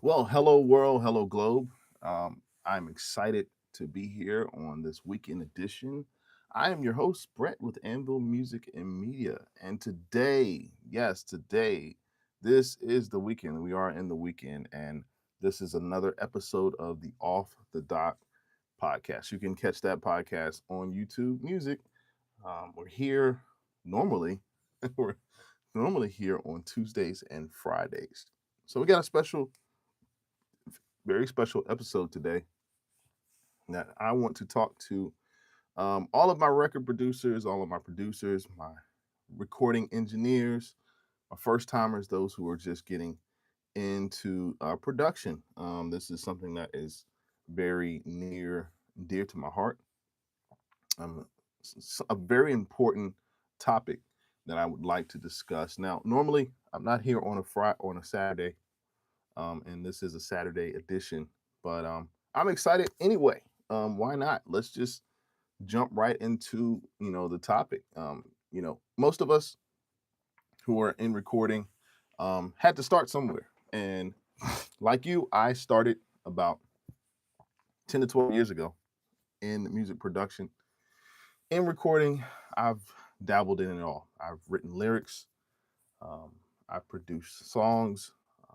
Well, hello world, hello globe. I'm excited to be here on this weekend edition. I am your host, Brett with Anvil Music and Media. And today, yes, today, this is the weekend. We are in the weekend, and this is another episode of the Off the Dock podcast. You can catch that podcast on YouTube Music. We're here normally, we're normally here on Tuesdays and Fridays. So we got a very special episode today that I want to talk to all of my record producers, all of my producers, my recording engineers, my first timers, those who are just getting into production. This is something that is very near and dear to my heart. A very important topic that I would like to discuss. Now, normally I'm not here on a Friday on a Saturday, and this is a Saturday edition. But I'm excited anyway. Why not? Let's just jump right into the topic. Most of us who are in recording had to start somewhere, and like you, I started about 10 to 12 years ago in music production. In recording, I've dabbled in it all. I've written lyrics. Um, I've produced songs.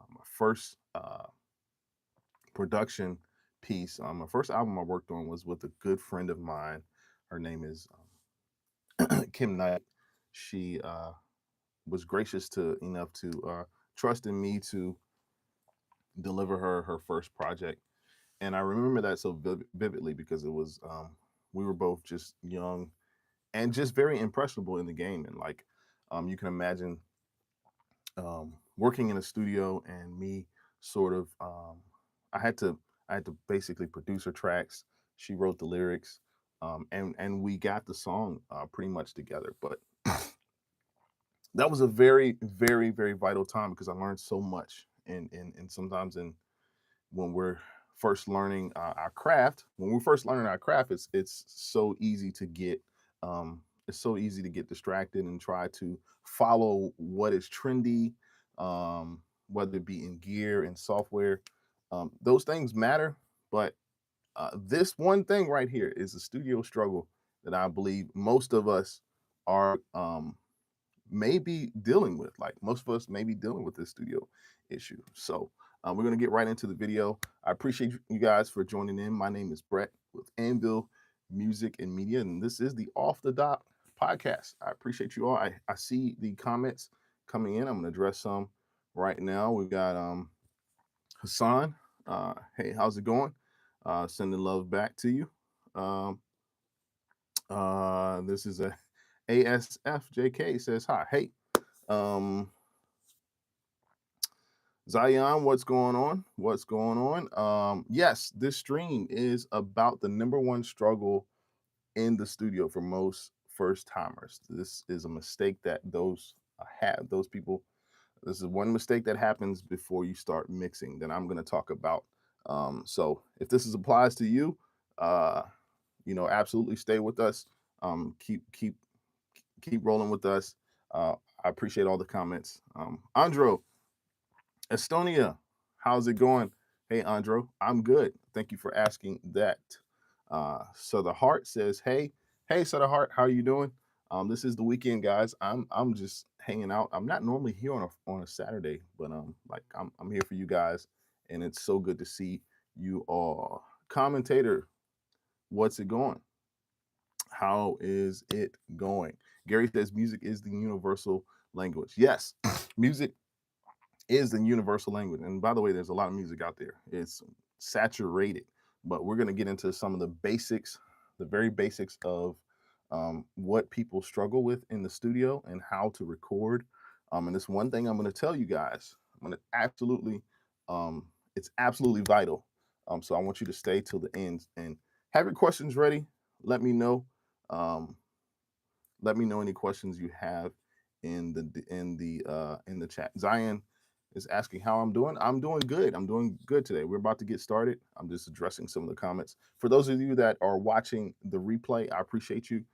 My first production piece. My first album I worked on was with a good friend of mine. Her name is Kim Knight. She was gracious to enough to trust in me to deliver her first project, and I remember that so vividly because it was we were both just young and just very impressionable in the game, and like you can imagine working in a studio and me sort of I had to I had to basically produce her tracks. She wrote the lyrics, and we got the song pretty much together. But that was a very vital time because I learned so much. And sometimes when we're first learning our craft, when we're first learning our craft, it's so easy to get distracted and try to follow what is trendy, whether it be in gear and software. Those things matter, but this one thing right here is a studio struggle that I believe most of us are maybe dealing with. Like most of us may be dealing with this studio issue. So we're going to get right into the video. I appreciate you guys for joining in. My name is Brett with Anvil Music and Media, and this is the Off the Dock podcast. I appreciate you all. I see the comments coming in. I'm going to address some right now. We've got Hassan. Hey, how's it going? Sending love back to you. Um, this is a ASFJK says hi. Hey, um, Zion, what's going on? What's going on? Yes, this stream is about the number one struggle in the studio for most first timers. This is a mistake that those people. This is one mistake that happens before you start mixing that I'm going to talk about. So if this applies to you, uh, absolutely stay with us. Keep rolling with us. I appreciate all the comments. Andro, Estonia, how's it going? Hey, Andro, I'm good. Thank you for asking that. So the heart says, hey, so the heart, how are you doing? This is the weekend, guys. I'm just hanging out. I'm not normally here on a Saturday, but I'm here for you guys, and it's so good to see you all. Commentator, what's it going? How is it going? Gary says music is the universal language. Yes, music is the universal language. And by the way, there's a lot of music out there. It's saturated, but we're going to get into some of the basics, the very basics of what people struggle with in the studio and how to record. And this one thing I'm going to tell you guys, I'm going to it's absolutely vital. So I want you to stay till the end and have your questions ready. Let me know. Um, let me know any questions you have in the chat. Zion is asking how I'm doing. I'm doing good. I'm doing good today. We're about to get started. I'm just addressing some of the comments. For those of you that are watching the replay, I appreciate you.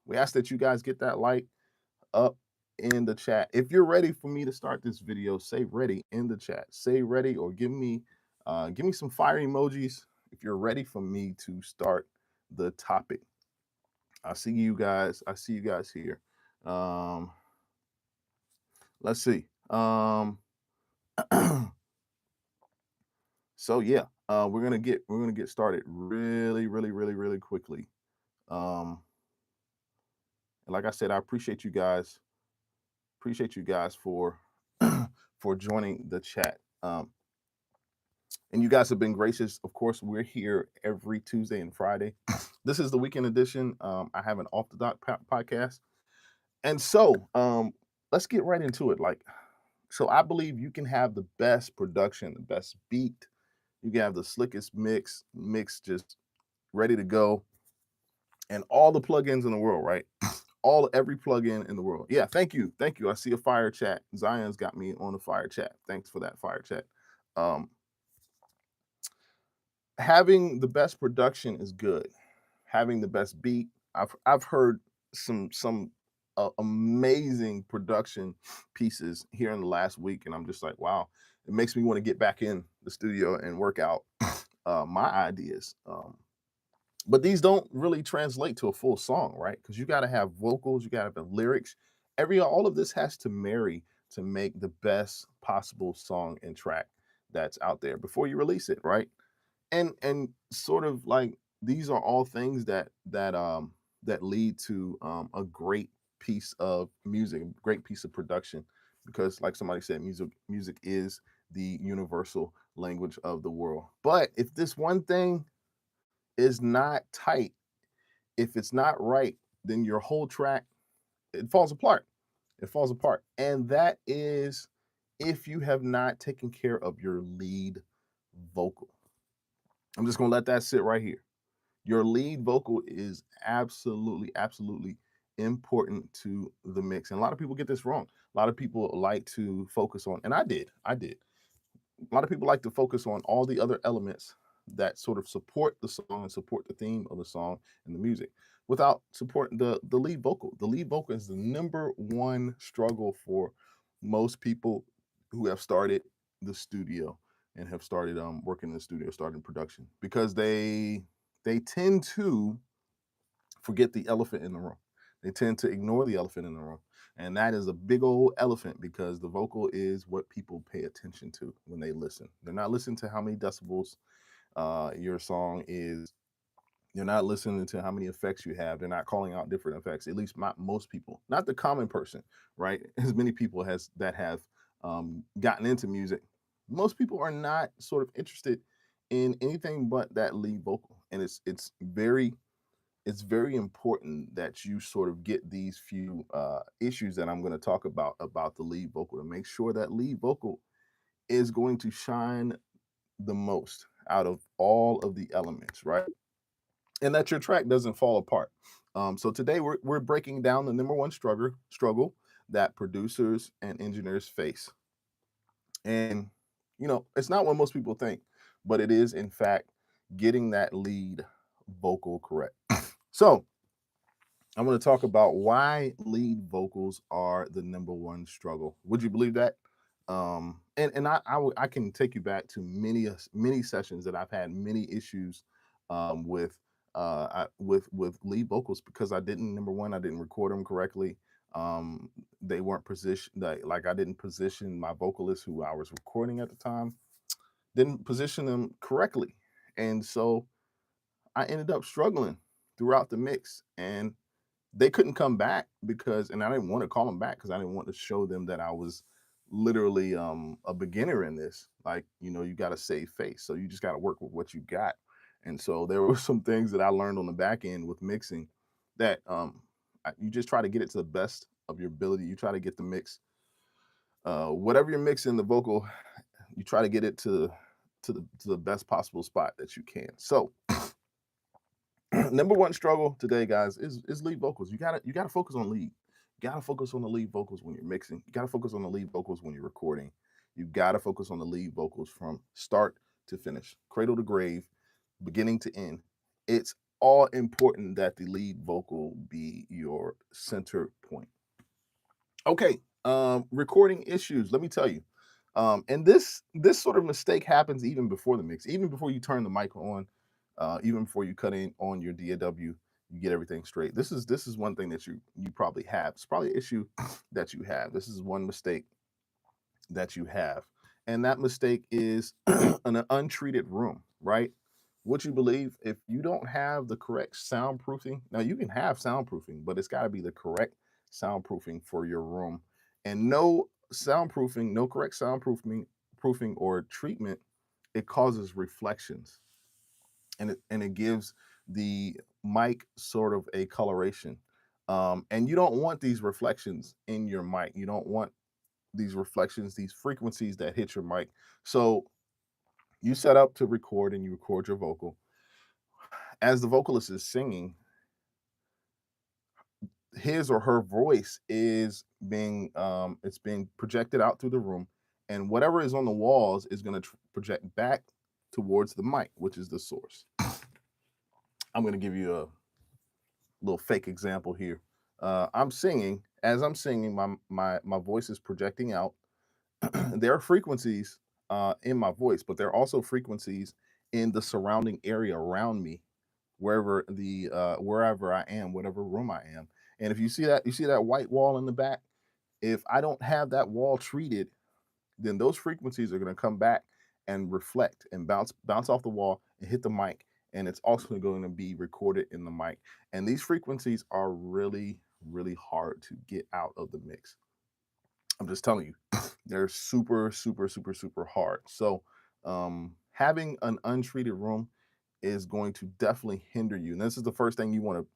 We ask that you guys get that like up. in the chat. If you're ready for me to start this video, say ready in the chat. Say ready, or give me some fire emojis if you're ready for me to start the topic. I see you guys. I see you guys here. Um, let's see. So yeah, we're gonna get started really quickly. Um, and like I said, I appreciate you guys. Appreciate you guys for for joining the chat. And you guys have been gracious. Of course, we're here every Tuesday and Friday. This is the weekend edition. I have an off the dock podcast, and so let's get right into it. So I believe you can have the best production, the best beat. You can have the slickest mix just ready to go, and all the plugins in the world, right? Every plugin in the world. Yeah, thank you. I see a fire chat. Zion's got me on the fire chat. Thanks for that fire chat. Um, Having the best production is good. Having the best beat. I've heard some amazing production pieces here in the last week, and I'm just like, wow. It makes me want to get back in the studio and work out my ideas. But these don't really translate to a full song, right? Because you got to have vocals, you got to have lyrics. All of this has to marry to make the best possible song and track that's out there before you release it, right? And sort of like these are all things that lead to a great piece of music, a great piece of production, because like somebody said, music is the universal language of the world. But if this one thing is not tight, if it's not right, then your whole track, it falls apart. It falls apart. And that is if you have not taken care of your lead vocal. I'm just going to let that sit right here. Your lead vocal is absolutely important to the mix. And a lot of people get this wrong. A lot of people like to focus on, and I did. A lot of people like to focus on all the other elements that sort of support the song and support the theme of the song and the music without supporting the lead vocal. The lead vocal is the number one struggle for most people who have started the studio and have started working in the studio, starting production, because they tend to forget the elephant in the room. They tend to ignore the elephant in the room. And that is a big old elephant, because the vocal is what people pay attention to when they listen. They're not listening to how many decibels your song is. You're not listening to how many effects you have. They're not calling out different effects. At least most people, not the common person, right? As many people that have gotten into music, most people are not sort of interested in anything but that lead vocal. And it's very important that you sort of get these few issues that I'm going to talk about the lead vocal, to make sure that lead vocal is going to shine the most out of all of the elements, right? And that your track doesn't fall apart. So today we're breaking down the number one struggle that producers and engineers face. And it's not what most people think, but it is in fact getting that lead vocal correct. So I'm going to talk about why lead vocals are the number one struggle. Would you believe that? I can take you back to many sessions that I've had many issues with with lead vocals, because I didn't, number one, I didn't record them correctly. They weren't positioned, like I didn't position my vocalists who I was recording at the time, didn't position them correctly, and so I ended up struggling throughout the mix. And they couldn't come back and I didn't want to call them back, because I didn't want to show them that I was literally a beginner in this. Like, you got to save face. So you just got to work with what you got. And so there were some things that I learned on the back end with mixing that you just try to get it to the best of your ability. You try to get the mix, whatever you're mixing, the vocal, you try to get it to the best possible spot that you can. So number one struggle today, guys, is lead vocals. You gotta focus on lead. You gotta focus on the lead vocals when you're mixing. You gotta focus on the lead vocals when you're recording. You gotta focus on the lead vocals from start to finish, cradle to grave, beginning to end. It's all important that the lead vocal be your center point. Okay, recording issues. Let me tell you, and this sort of mistake happens even before the mix, even before you turn the mic on, even before you cut in on your DAW, you get everything straight. This is one thing that you probably have. It's probably an issue that you have. This is one mistake that you have. And that mistake is an untreated room, right? What you believe, if you don't have the correct soundproofing, now you can have soundproofing, but it's got to be the correct soundproofing for your room. And no soundproofing, no correct proofing or treatment, it causes reflections and it gives the mic sort of a coloration. And you don't want these reflections in your mic. You don't want these reflections, these frequencies that hit your mic. So you set up to record and you record your vocal. As the vocalist is singing, his or her voice is being it's being projected out through the room, and whatever is on the walls is going to project back towards the mic, which is the source. I'm going to give you a little fake example here. I'm singing. As I'm singing, my voice is projecting out. There are frequencies in my voice, but there are also frequencies in the surrounding area around me, wherever I am, whatever room I am. And if you see that white wall in the back. If I don't have that wall treated, then those frequencies are going to come back and reflect and bounce off the wall and hit the mic. And it's also going to be recorded in the mic. And these frequencies are really, really hard to get out of the mix. I'm just telling you, they're super, super, super, super hard. So having an untreated room is going to definitely hinder you. And this is the first thing you want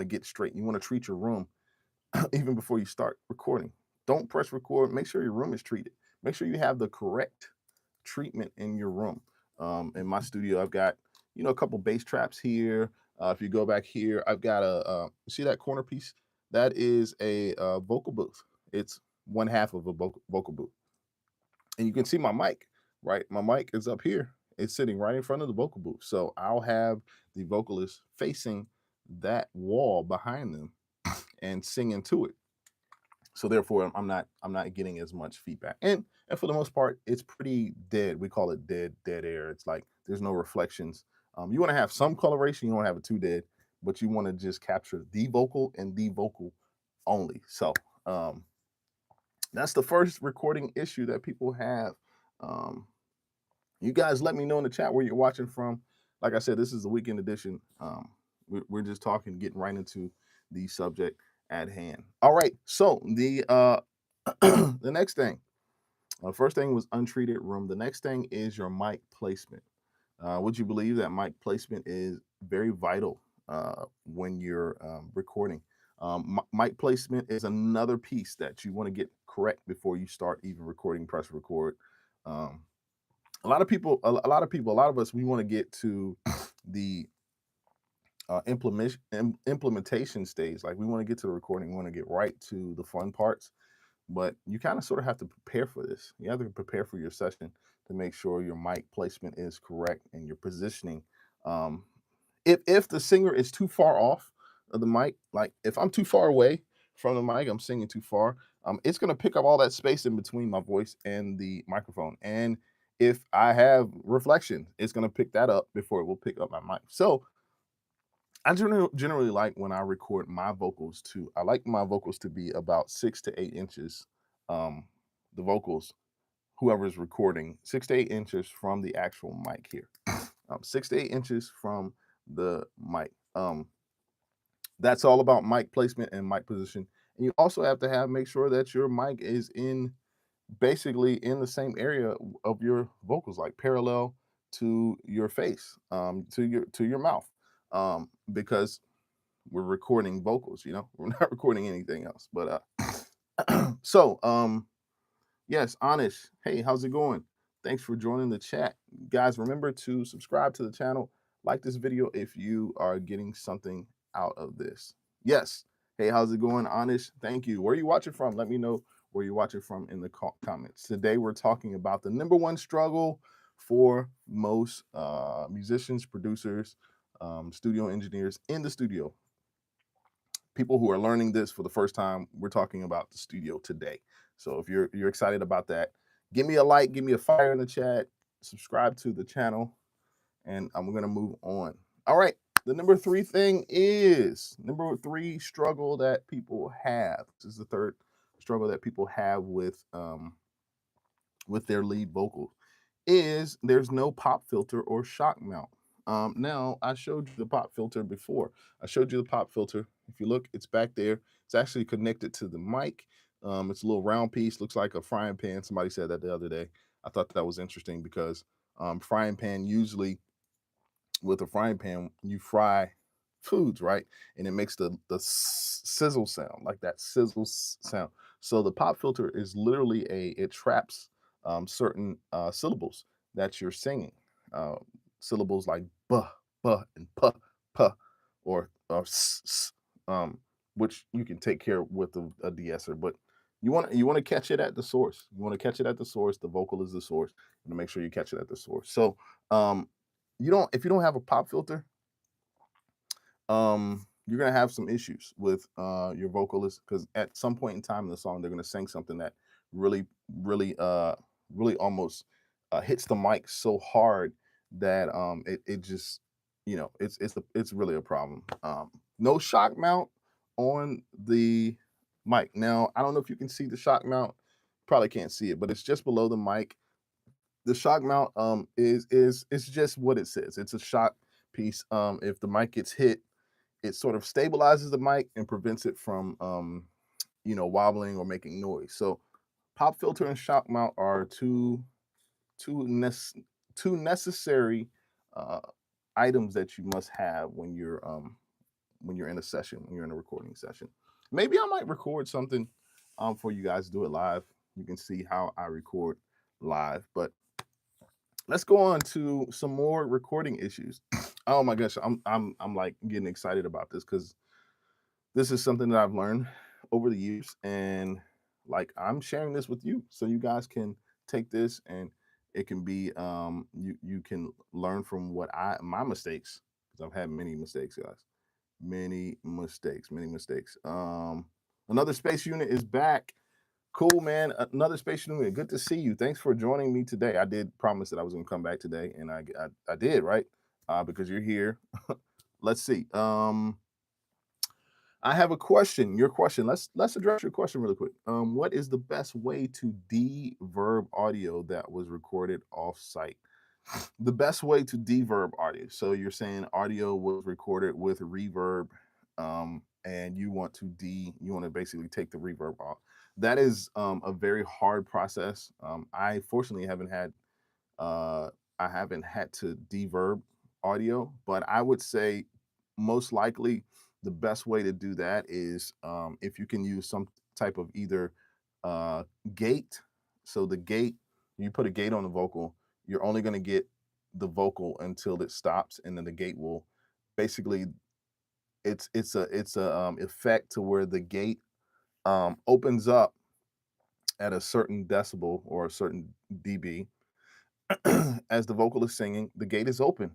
to get straight. You want to treat your room even before you start recording. Don't press record. Make sure your room is treated. Make sure you have the correct treatment in your room. In my studio, I've got a couple bass traps here. If you go back here, I've got see that corner piece? That is a vocal booth. It's one half of a vocal booth, and you can see my mic. Right, my mic is up here. It's sitting right in front of the vocal booth. So I'll have the vocalist facing that wall behind them and singing to it. So therefore I'm not getting as much feedback, and for the most part it's pretty dead. We call it dead air. It's like there's no reflections. You want to have some coloration. You don't have it too dead, but you want to just capture the vocal and the vocal only. So um, that's the first recording issue that people have. um, you guys let me know in the chat where you're watching from. Like I said, this is the weekend edition. We're just talking, getting right into the subject at hand. All right, so the next thing, first thing was untreated room. The next thing is your mic placement. Would you believe that mic placement is very vital when you're recording? Mic placement is another piece that you want to get correct before you start even recording. Press record. Um, a lot of us, we want to get to the implementation stage. Like we want to get to the recording, we want to get right to the fun parts, but you kind of sort of have to prepare for this. You have to prepare for your session to make sure your mic placement is correct and your positioning. Um, if the singer is too far off of the mic, like if I'm too far away from the mic, I'm singing too far, it's going to pick up all that space in between my voice and the microphone. And if I have reflection, it's going to pick that up before it will pick up my mic. So I generally like when I record my vocals to, I like my vocals to be about 6 to 8 inches. Um, the vocals, whoever's recording, 6 to 8 inches from the actual mic here. 6 to 8 inches from the mic. That's all about mic placement and mic position. And you also have to make sure that your mic is basically in the same area of your vocals, like parallel to your face, to your mouth, because we're recording vocals. We're not recording anything else. But so yes, Anish, hey, how's it going? Thanks for joining the chat. Guys, remember to subscribe to the channel, like this video if you are getting something out of this. Yes. Hey, how's it going, Anish? Thank you. Where are you watching from? Let me know where you're watching from in the comments. Today, we're talking about the number one struggle for most musicians, producers, studio engineers in the studio. people who are learning this for the first time, we're talking about the studio today. So if you're excited about that, give me a like, give me a fire in the chat, subscribe to the channel, and I'm gonna move on. All right. The number three struggle that people have. This is the third struggle that people have with their lead vocals is there's no pop filter or shock mount. Now, I showed you the pop filter before. I showed you the pop filter. If you look, it's back there. It's actually connected to the mic. It's a little round piece, looks like a frying pan. Somebody said that the other day. I thought that was interesting because frying pan usually with a frying pan, you fry foods, right? And it makes the sizzle sound, like that sizzle sound. So the pop filter is literally it traps certain syllables that you're singing. Uh, Syllables like buh, buh, and puh, puh, or which you can take care of with a de-esser. But you want to catch it at the source. You want to catch it at the source. The vocal is the source. You want to make sure you catch it at the source. So you don't if you don't have a pop filter, you're gonna have some issues with your vocalist because at some point in time in the song they're gonna sing something that really, really, really almost hits the mic so hard that it just it's really a problem. No shock mount on the mic. Now I don't know if you can see the shock mount. Probably can't see it, but it's just below the mic. The shock mount is it's just what it says. It's a shock piece. If the mic gets hit, it sort of stabilizes the mic and prevents it from wobbling or making noise. So pop filter and shock mount are two nece- two necessary uh, items that you must have when you're in a session, when you're in a recording session. Maybe I might record something for you guys to do it live. You can see how I record live, but let's go on to some more recording issues. Oh my gosh, I'm like getting excited about this because this is something that I've learned over the years, and like I'm sharing this with you so you guys can take this and it can be you can learn from what my mistakes because I've had many mistakes, guys. Many mistakes. Another space unit is back. Cool, man. Another space unit. Good to see you. Thanks for joining me today. I did promise that I was going to come back today, and I did, right? Because you're here. Let's see. I have a question. Your question. Let's address your question really quick. What is the best way to deverb audio that was recorded off-site? The best way to deverb audio. So you're saying audio was recorded with reverb, and you want to basically take the reverb off. That is a very hard process. I fortunately uh, haven't had to deverb audio, but I would say most likely the best way to do that is if you can use some type of either uh, gate. So the gate, you put a gate on the vocal, you're only going to get the vocal until it stops, and then the gate will basically it's a effect to where the gate opens up at a certain decibel or a certain dB as the vocal is singing. The gate is open.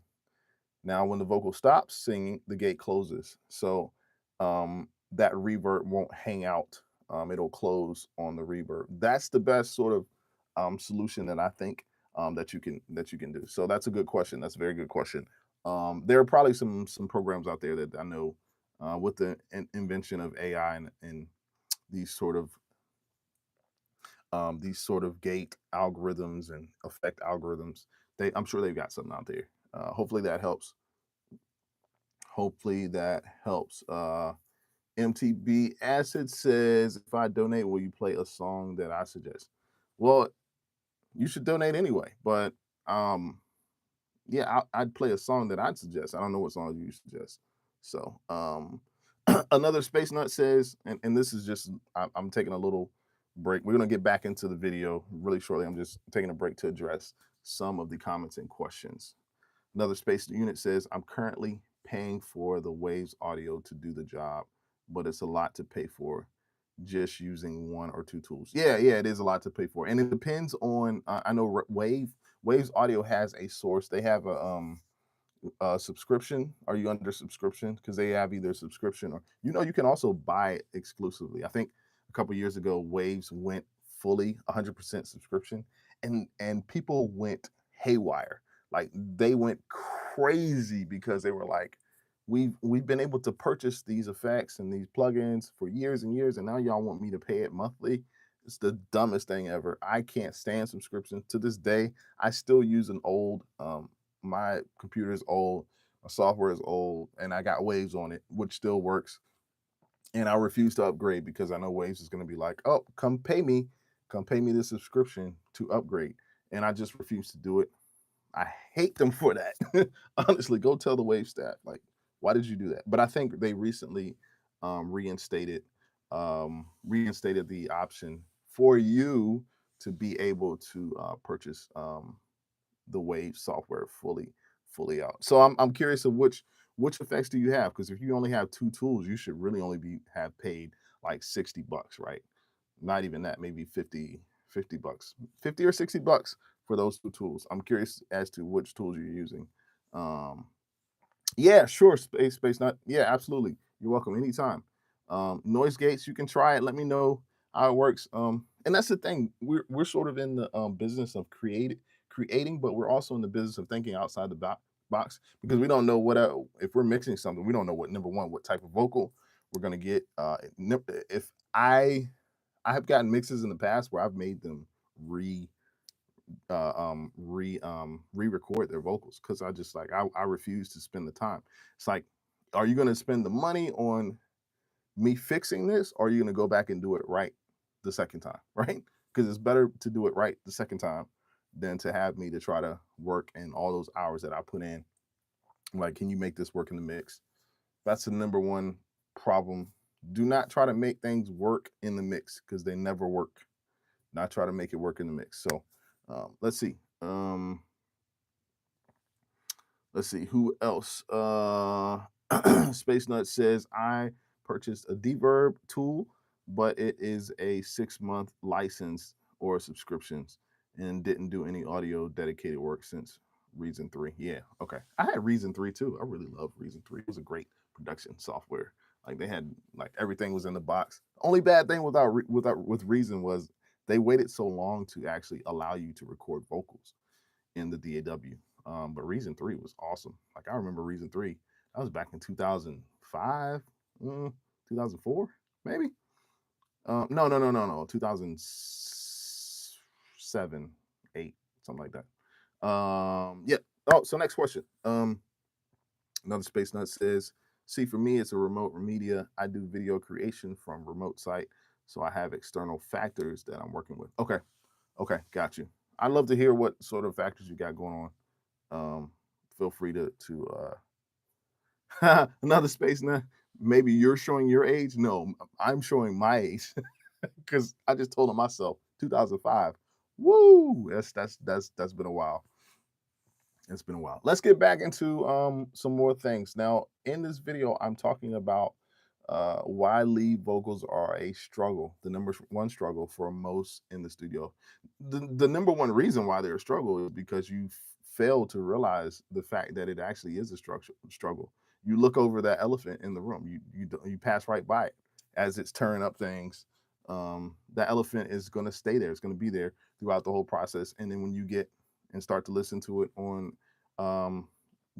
Now, when the vocal stops singing, the gate closes. So that reverb won't hang out. It'll close on the reverb. That's the best sort of solution that I think that you can do. So that's a good question. That's a very good question. There are probably some programs out there that I know with the invention of AI and these sort of gate algorithms and effect algorithms. I'm sure they've got something out there. Hopefully that helps. Hopefully that helps. MTB Acid says, if I donate, will you play a song that I suggest? Well, you should donate anyway, but yeah, I'd play a song that I'd suggest. I don't know what song you suggest. So another Space Nut says, and this is just, I'm taking a little break. We're going to get back into the video really shortly. I'm just taking a break to address some of the comments and questions. Another Space Unit says, I'm currently paying for the Waves audio to do the job, but it's a lot to pay for just using one or two tools. Yeah, it is a lot to pay for. And it depends on, I know Waves audio has a source. They have Subscription? Are you under subscription? Because they have either subscription or you can also buy it exclusively. I think a couple years ago, Waves went fully 100% subscription, and people went haywire. Like they went crazy because they were like, we've been able to purchase these effects and these plugins for years and years, and now y'all want me to pay it monthly. It's the dumbest thing ever. I can't stand subscription. To this day, I still use an old my computer is old, my software is old, and I got Waves on it, which still works. And I refuse to upgrade because I know Waves is going to be like, oh, come pay me the subscription to upgrade. And I just refuse to do it. I hate them for that. Honestly, go tell the Wave staff, like, why did you do that? But I think they recently reinstated reinstated the option for you to be able to purchase the Wave software fully out. So I'm curious of which effects do you have? Because if you only have two tools, you should really only be have paid like $60, right? Not even that, maybe 50 bucks, 50 or $60 for those two tools. I'm curious as to which tools you're using. Um, yeah, sure. Space Nut. Yeah, absolutely. You're welcome anytime. Noise gates, you can try it. Let me know how it works. And that's the thing. We're sort of in the business of creating, but we're also in the business of thinking outside the box because we don't know what if we're mixing something, we don't know what number one, what type of vocal we're gonna get. If I have gotten mixes in the past where I've made them re-record their vocals because I just like I refuse to spend the time. It's like, are you going to spend the money on me fixing this, or are you going to go back and do it right the second time, right? Because it's better to do it right the second time than to have me to try to work and all those hours that I put in. Like, can you make this work in the mix? That's the number one problem. Do not try to make things work in the mix because they never work. Not try to make it work in the mix. So let's see. Let's see who else. Space Nut says I purchased a Deverb tool, but it is a 6-month license or subscriptions and didn't do any audio dedicated work since Reason 3. Yeah, okay. I had Reason 3 too. I really love Reason 3. It was a great production software. Like they had like everything was in the box. The only bad thing with Reason was they waited so long to actually allow you to record vocals in the DAW. But Reason 3 was awesome. Like I remember Reason 3. That was back in 2005, 2004, maybe. No. 2007, 8, something like that. Yeah. Oh, so next question. Another Space Nut says, see, for me, it's a remote media. I do video creation from remote site, so I have external factors that I'm working with. Okay, got you. I'd love to hear what sort of factors you got going on. Feel free to another Space Nut. Maybe you're showing your age. No, I'm showing my age because I just told him myself 2005. Woo! That's been a while. It's been a while. Let's get back into some more things. Now, in this video, I'm talking about why lead vocals are a struggle, the number one struggle for most in the studio. The number one reason why they're a struggle is because you fail to realize the fact that it actually is a struggle. You look over that elephant in the room, you pass right by it as it's tearing up things. That elephant is going to stay there. It's going to be there throughout the whole process. And then when you get and start to listen to it on um,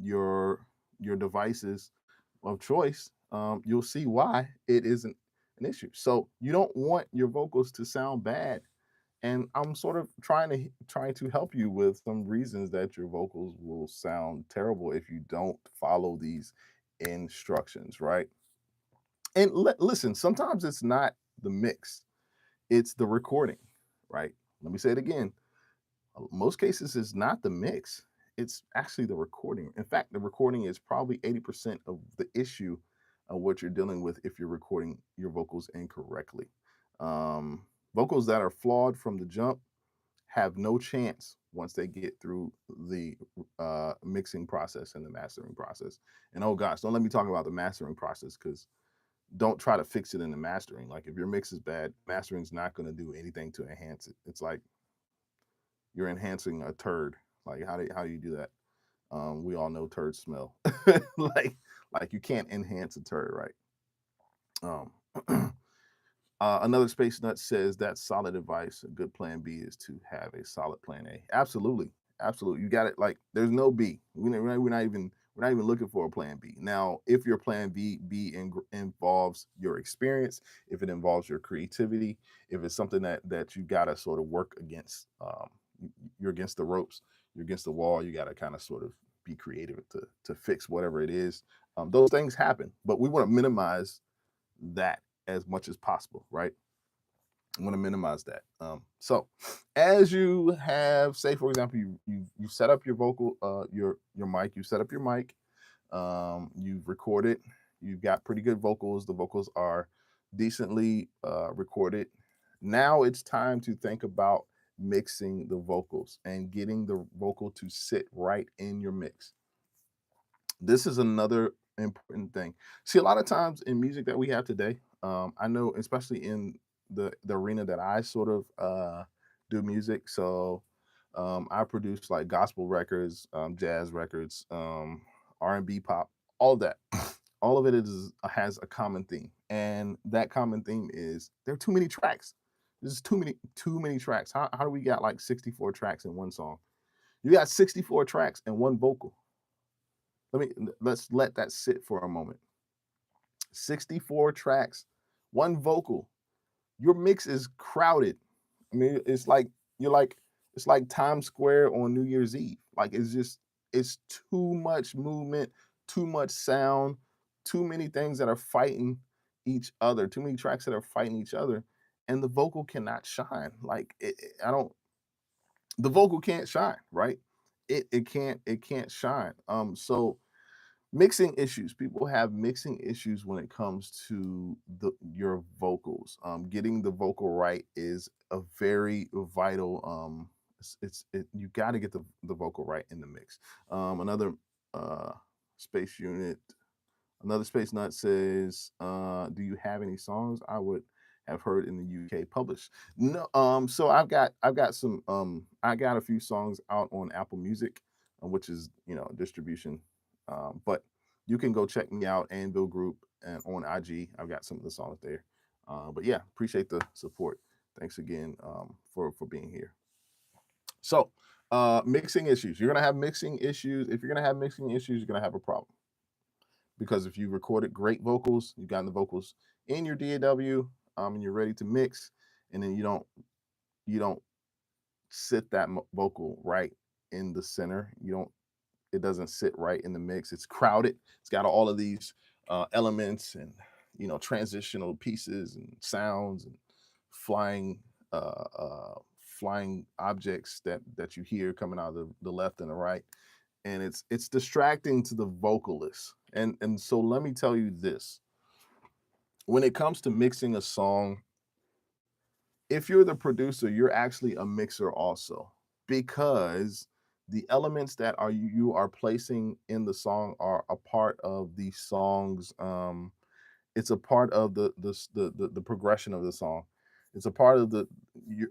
your devices of choice, you'll see why it isn't an issue. So you don't want your vocals to sound bad. And I'm sort of trying to help you with some reasons that your vocals will sound terrible if you don't follow these instructions, right? And listen, sometimes it's not the mix, it's the recording, right? Let me say it again. Most cases, it's not the mix, it's actually the recording. In fact, the recording is probably 80% of the issue of what you're dealing with if you're recording your vocals incorrectly. Vocals that are flawed from the jump have no chance once they get through the mixing process and the mastering process. And oh gosh, don't let me talk about the mastering process because don't try to fix it in the mastering. Like if your mix is bad, mastering's not going to do anything to enhance it. It's like you're enhancing a turd. Like how do you do that? We all know turds smell. like like you can't enhance a turd, right? Um, another space nut says that solid advice. A good plan B is to have a solid plan A. Absolutely, absolutely. You got it. Like there's no B. We're not even looking for a plan B. Now, if your plan involves your experience, if it involves your creativity, if it's something that you got to sort of work against, you're against the ropes, you're against the wall. You got to kind of sort of be creative to fix whatever it is. Those things happen, but we want to minimize that as much as possible, right? I want to minimize that. So, as you have, say, for example, you set up your vocal, your mic, you set up your mic, you've recorded, you've got pretty good vocals. The vocals are decently recorded. Now it's time to think about mixing the vocals and getting the vocal to sit right in your mix. This is another important thing. See, a lot of times in music that we have today, I know, especially in the arena that I sort of do music. So I produce like gospel records, jazz records, R&B, pop, all of that. All of it is has a common theme, and that common theme is there are too many tracks. There's too many tracks. How do we got like 64 tracks in one song? You got 64 tracks and one vocal. Let's let that sit for a moment. 64 tracks, one vocal. Your mix is crowded. I mean, you're like it's like Times Square on New Year's Eve. Like it's too much movement, too much sound, too many things that are fighting each other, too many tracks that are fighting each other, and the vocal cannot shine. Like I don't the vocal can't shine, right? It can't shine. So mixing issues. People have mixing issues when it comes to your vocals. Getting the vocal right is a very vital. You got to get the vocal right in the mix. Another uh, space unit. Another space nut says, "Do you have any songs I would have heard in the UK published?" No. So I got a few songs out on Apple Music, which is distribution. But you can go check me out, Anvil Group, and on IG. I've got some of the songs there. But yeah, appreciate the support. Thanks again for being here. So, mixing issues. You're gonna have mixing issues. If you're gonna have mixing issues, you're gonna have a problem because if you recorded great vocals, you got the vocals in your DAW, and you're ready to mix, and then you don't sit that vocal right in the center. It doesn't sit right in the mix. It's crowded. It's got all of these elements and transitional pieces and sounds and flying flying objects that you hear coming out of the left and the right, and it's distracting to the vocalist. And so let me tell you this: when it comes to mixing a song, if you're the producer, you're actually a mixer also, because the elements that you are placing in the song are a part of the song's it's a part of the progression of the song. It's a part of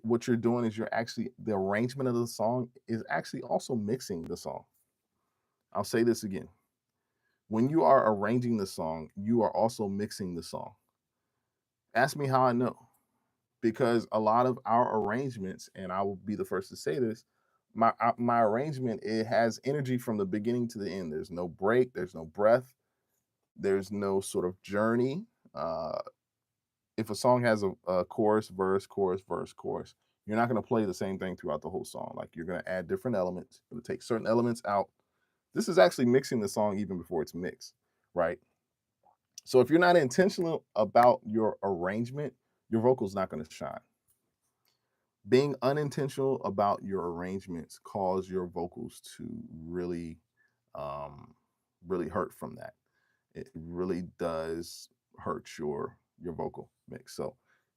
what you're doing is you're actually the arrangement of the song is actually also mixing the song. I'll say this again. When you are arranging the song, you are also mixing the song. Ask me how I know, because a lot of our arrangements, and I will be the first to say this, my arrangement, it has energy from the beginning to the end. There's no break, there's no breath, there's no sort of journey. Uh, if a song has a chorus, verse, chorus, verse, chorus, you're not going to play the same thing throughout the whole song. Like you're going to add different elements, you're going to take certain elements out. This is actually mixing the song even before it's mixed, right? So if you're not intentional about your arrangement, your vocal's not going to shine. Being unintentional about your arrangements cause your vocals to really really hurt from that. It really does hurt your vocal mix. So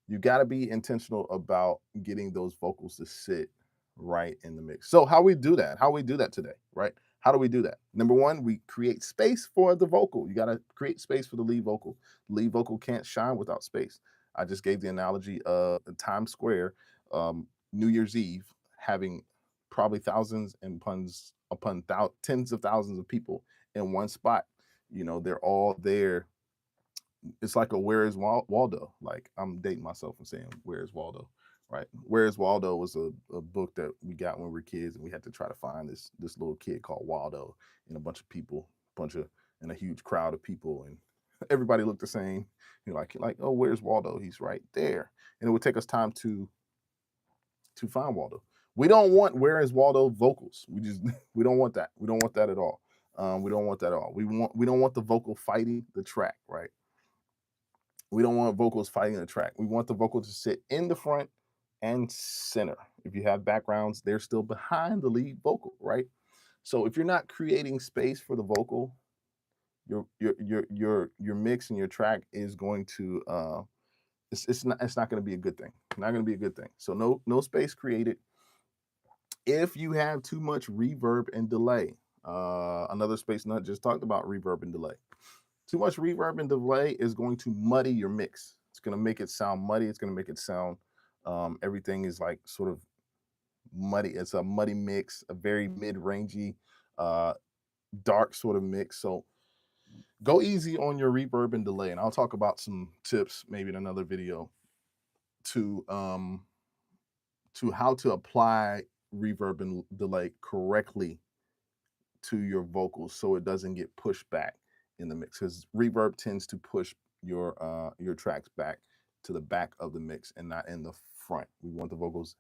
you got to be intentional about getting those vocals to sit right in the mix. So how we do that today, right? How do we do that? Number one, we create space for the vocal. You got to create space for the lead vocal. Lead vocal can't shine without space. I just gave the analogy of Times Square, New Year's Eve, having probably thousands and upon tens of thousands of people in one spot. You know, they're all there. It's like a Where is Waldo? Like, I'm dating myself and saying Where is Waldo, right? Where is Waldo was a book that we got when we were kids, and we had to try to find this little kid called Waldo, and a bunch of people, bunch of and a huge crowd of people, and everybody looked the same. You know, like, oh, where's Waldo? He's right there. And it would take us time to find Waldo. We don't want Where is Waldo vocals. We just we don't want that. We don't want that at all. We don't want that at all. We don't want the vocal fighting the track, right? We don't want vocals fighting the track. We want the vocal to sit in the front and center. If you have backgrounds, they're still behind the lead vocal, right? So if you're not creating space for the vocal, your mix and your track is going to it's not going to be a good thing. Not going to be a good thing. So no space created. If you have too much reverb and delay, another space nut just talked about reverb and delay. Too much reverb and delay is going to muddy your mix. It's going to make it sound muddy. It's going to make it sound everything is like sort of muddy. It's a muddy mix, a very mid-rangey, dark sort of mix. So go easy on your reverb and delay, and I'll talk about some tips maybe in another video to how to apply reverb and delay correctly to your vocals so it doesn't get pushed back in the mix, because reverb tends to push your tracks back to the back of the mix and not in the front. We want the vocals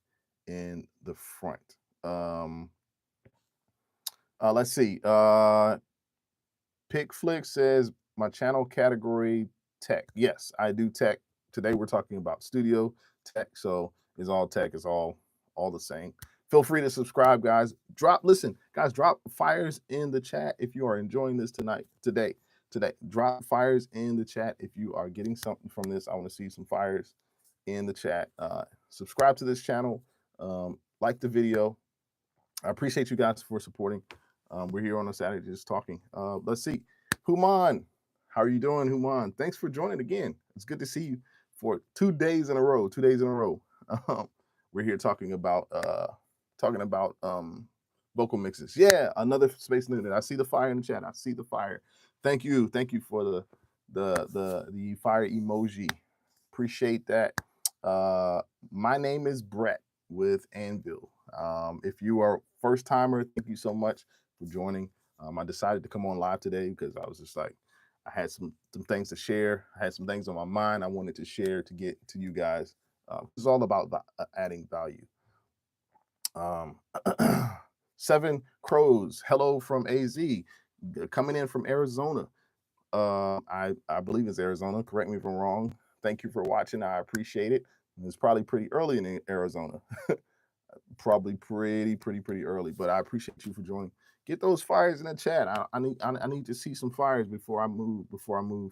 in the front. Let's see. Pickflick says my channel category tech. Yes, I do tech. Today we're talking about studio tech, so it's all tech. It's all the same. Feel free to subscribe, guys. Drop fires in the chat if you are enjoying this today. Drop fires in the chat if you are getting something from this. I want to see some fires in the chat. Subscribe to this channel. Like the video. I appreciate you guys for supporting. We're here on a Saturday just talking. Let's see. Human, how are you doing, Human? Thanks for joining again. It's good to see you for 2 days in a row. 2 days in a row. We're here talking about vocal mixes. Yeah, another space limit. I see the fire in the chat. I see the fire. Thank you for the fire emoji. Appreciate that. My name is Brett with Anvil. If you are first timer, thank you so much for joining. I decided to come on live today because I was just like, I had some things to share. I had some things on my mind I wanted to share to get to you guys. It's all about adding value. 7 Crows, hello from AZ, coming in from Arizona. I believe it's Arizona. Correct me if I'm wrong. Thank you for watching. I appreciate it. It's probably pretty early in Arizona. Probably pretty early, but I appreciate you for joining. Get those fires in the chat. I need to see some fires before I move on.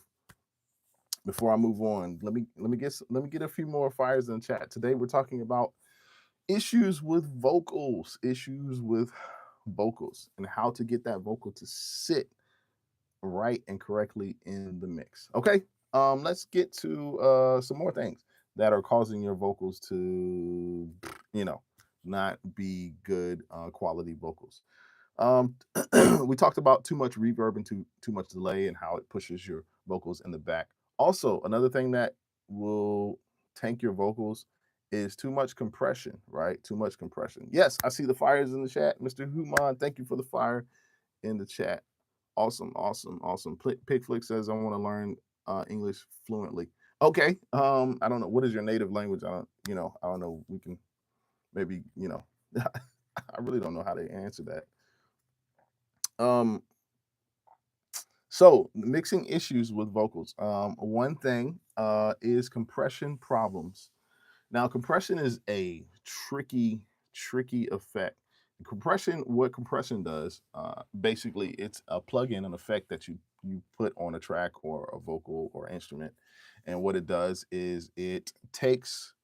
Let me get a few more fires in the chat. Today we're talking about issues with vocals, and how to get that vocal to sit right and correctly in the mix. Okay, let's get to some more things that are causing your vocals to, not be good quality vocals. We talked about too much reverb and too much delay and how it pushes your vocals in the back. Also, another thing that will tank your vocals is too much compression, right? Too much compression. Yes, I see the fires in the chat. Mr. Human, thank you for the fire in the chat. Awesome. Pigflick says I want to learn English fluently. Okay. I don't know. What is your native language? I don't know. We can maybe, I really don't know how to answer that. So mixing issues with vocals. One thing is compression problems. Now, compression is a tricky effect. What compression does, basically, it's a plug-in, an effect that you put on a track or a vocal or instrument, and what it does is it takes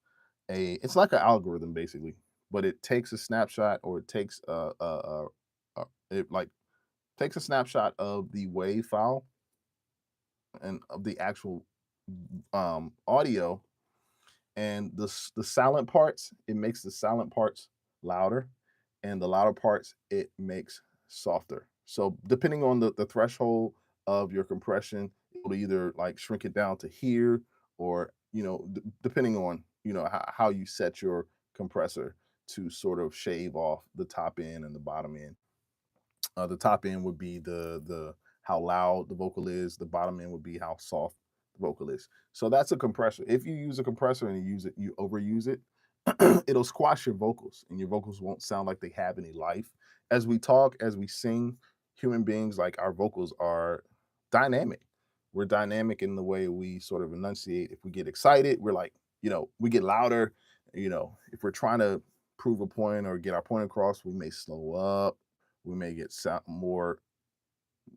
it's like an algorithm basically, but it takes a snapshot, or it takes it like takes a snapshot of the wave file and of the actual audio, and the silent parts, it makes the silent parts louder, and the louder parts it makes softer. So depending on the threshold of your compression, it'll either like shrink it down to here, or depending on how you set your compressor to sort of shave off the top end and the bottom end. The top end would be the how loud the vocal is. The bottom end would be how soft the vocal is. So that's a compressor. If you use a compressor and you overuse it, it'll squash your vocals, and your vocals won't sound like they have any life. As we talk, as we sing, human beings, like, our vocals are dynamic. We're dynamic in the way we sort of enunciate. If we get excited, we're like, we get louder. If we're trying to prove a point or get our point across, we may slow up. We may get sound more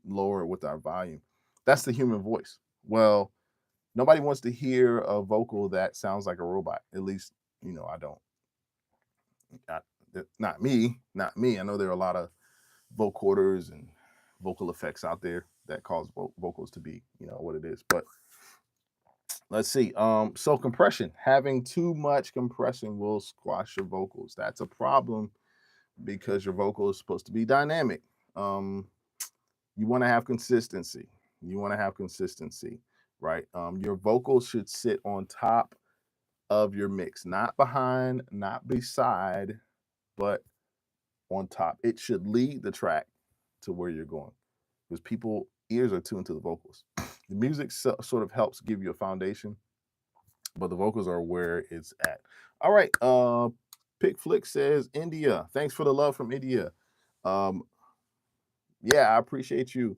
lower with our volume. That's the human voice. Well, nobody wants to hear a vocal that sounds like a robot. At least, I don't. Not, not me. I know there are a lot of vocoders and vocal effects out there that cause vocals to be, what it is. But let's see. So compression, having too much compression will squash your vocals. That's a problem because your vocal is supposed to be dynamic. You want to have consistency. Right? Your vocals should sit on top of your mix, not behind, not beside, but on top. It should lead the track to where you're going, because people ears are tuned to the vocals. The music sort of helps give you a foundation, but the vocals are where it's at. All right. Pick Flick says India. Thanks for the love from India. Um, yeah, I appreciate you.